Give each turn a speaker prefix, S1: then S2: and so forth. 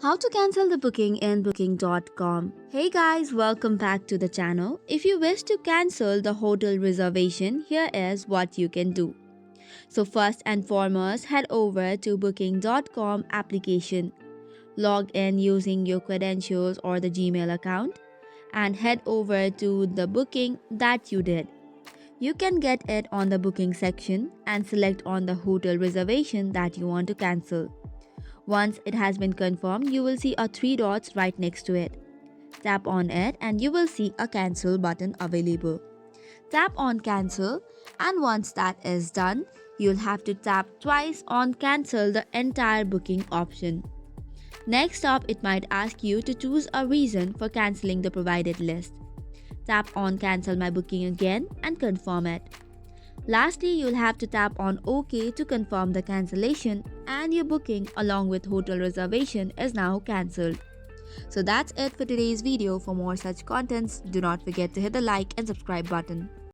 S1: How to cancel the booking in booking.com. Hey guys, welcome back to the channel. If you wish to cancel the hotel reservation, here is what you can do. So first and foremost, head over to booking.com application. Log in using your credentials or the Gmail account and head over to the booking that you did. You can get it on the booking section and select on the hotel reservation that you want to cancel. Once it has been confirmed, you will see a 3 dots right next to it. Tap on it and you will see a cancel button available. Tap on cancel, and once that is done, you'll have to tap twice on cancel the entire booking option. Next up, it might ask you to choose a reason for cancelling the provided list. Tap on cancel my booking again and confirm it. Lastly, you'll have to tap on OK to confirm the cancellation, and your booking along with hotel reservation is now cancelled. So that's it for today's video. For more such contents, do not forget to hit the like and subscribe button.